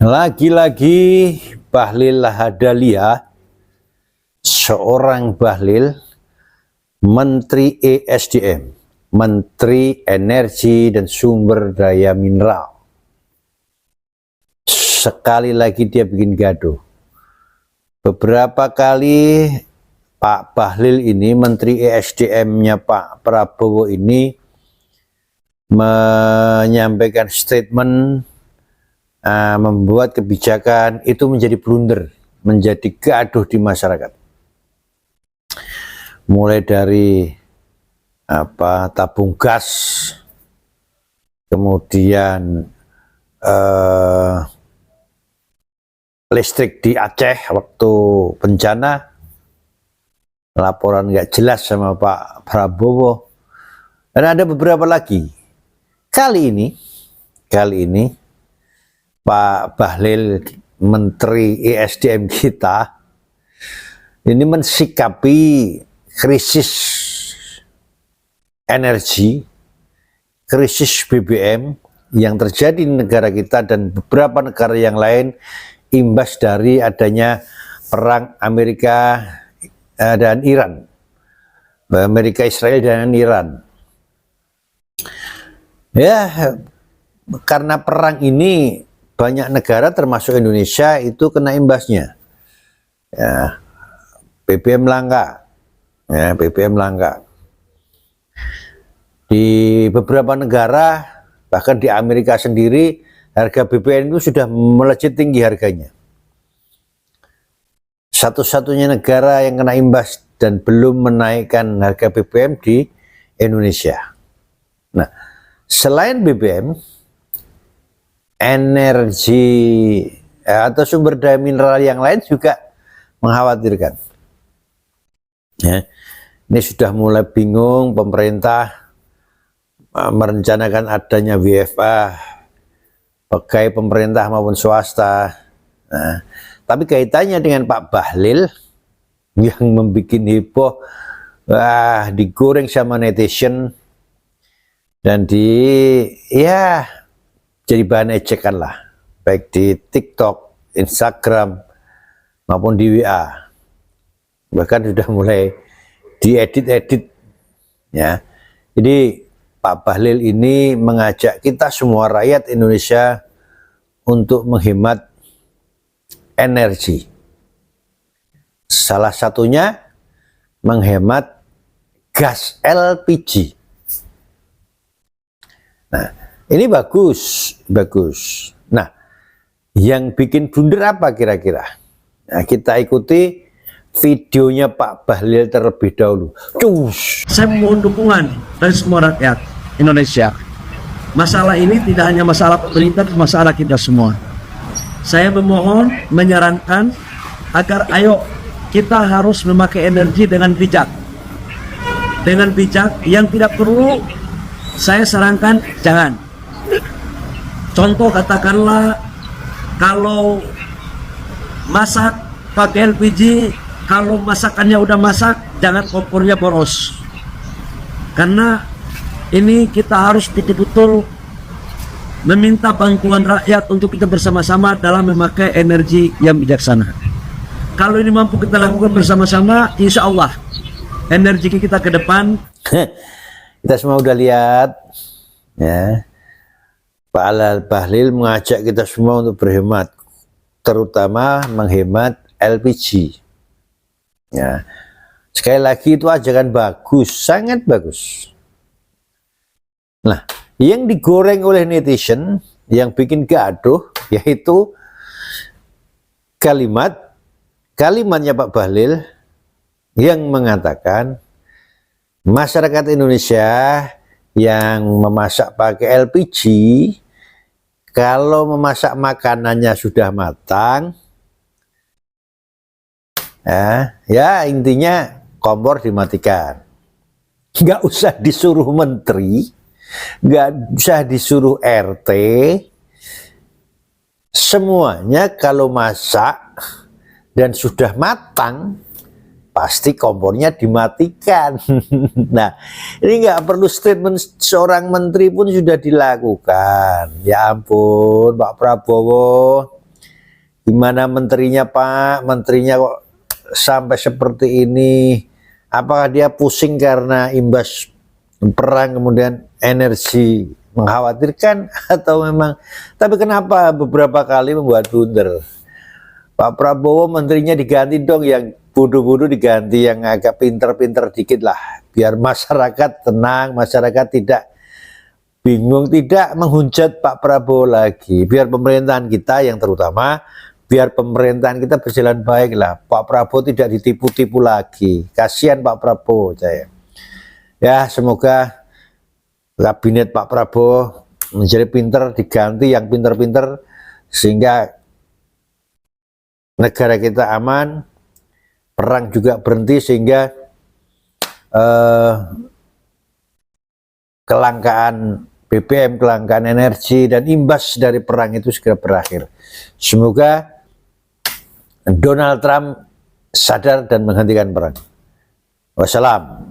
Lagi-lagi Bahlil Lahadalia, seorang Bahlil, Menteri ESDM, Menteri Energi dan Sumber Daya Mineral. Sekali lagi dia bikin gaduh. Beberapa kali Pak Bahlil ini, Menteri ESDM-nya Pak Prabowo ini, menyampaikan statement, membuat kebijakan itu menjadi blunder, menjadi gaduh di masyarakat. Mulai dari tabung gas, kemudian listrik di Aceh waktu bencana, laporan nggak jelas sama Pak Prabowo, dan ada beberapa lagi. Kali ini Pak Bahlil, Menteri ESDM kita, ini mensikapi krisis energi, krisis BBM yang terjadi di negara kita dan beberapa negara yang lain, imbas dari adanya perang Amerika dan Iran, Amerika Israel dan Iran. Ya, karena perang ini banyak negara termasuk Indonesia itu kena imbasnya. Ya, BBM langka. Ya, BBM langka. Di beberapa negara, bahkan di Amerika sendiri, harga BBM itu sudah melejit tinggi harganya. Satu-satunya negara yang kena imbas dan belum menaikkan harga BBM di Indonesia. Nah, selain BBM, energi atau sumber daya mineral yang lain juga mengkhawatirkan. Ya, ini sudah mulai bingung pemerintah merencanakan adanya WFA, bagai pemerintah maupun swasta. Nah, tapi kaitannya dengan Pak Bahlil yang membuat heboh, digoreng sama netizen dan jadi bahan ejekan lah, baik di TikTok, Instagram, maupun di WA. Bahkan sudah mulai diedit-edit. Ya. Jadi Pak Bahlil ini mengajak kita semua rakyat Indonesia untuk menghemat energi. Salah satunya menghemat gas LPG. Nah, ini bagus. Nah, yang bikin blunder apa kira-kira? Nah, kita ikuti videonya Pak Bahlil terlebih dahulu. Cus. Saya mohon dukungan dari semua rakyat Indonesia. Masalah ini tidak hanya masalah pemerintah, masalah kita semua. Saya memohon, menyarankan agar ayo kita harus memakai energi dengan bijak. Dengan bijak, yang tidak perlu saya sarankan jangan. Contoh katakanlah kalau masak pakai LPG, kalau masakannya udah masak jangan kompornya boros. Karena ini kita harus betul-betul meminta bantuan rakyat untuk kita bersama-sama dalam memakai energi yang bijaksana. Kalau ini mampu kita lakukan bersama-sama, insya Allah energi kita ke depan. Kita semua udah lihat, ya. Pak Bahlil mengajak kita semua untuk berhemat, terutama menghemat LPG. Ya, sekali lagi itu ajakan bagus, sangat bagus. Nah, yang digoreng oleh netizen, yang bikin gaduh, yaitu kalimatnya Pak Bahlil yang mengatakan masyarakat Indonesia yang memasak pakai LPG, kalau memasak makanannya sudah matang, ya intinya kompor dimatikan. Nggak usah disuruh menteri, nggak usah disuruh RT, semuanya kalau masak dan sudah matang, pasti kompornya dimatikan. Nah, ini nggak perlu statement seorang menteri pun sudah dilakukan. Ya ampun, Pak Prabowo, Gimana menterinya Pak? Menterinya kok sampai seperti ini? Apakah dia pusing karena imbas perang kemudian energi mengkhawatirkan atau memang? Tapi kenapa beberapa kali membuat blunder? Pak Prabowo menterinya diganti dong, yang bodoh-bodoh diganti yang agak pinter-pinter dikit lah, biar masyarakat tenang, masyarakat tidak bingung, tidak menghujat Pak Prabowo lagi, biar pemerintahan kita yang terutama, biar pemerintahan kita berjalan baik lah, Pak Prabowo tidak ditipu-tipu lagi. Kasihan Pak Prabowo saya. Ya semoga kabinet Pak Prabowo menjadi pinter, diganti yang pinter-pinter sehingga negara kita aman, perang juga berhenti, sehingga kelangkaan BBM, kelangkaan energi dan imbas dari perang itu segera berakhir. Semoga Donald Trump sadar dan menghentikan perang. Wassalam.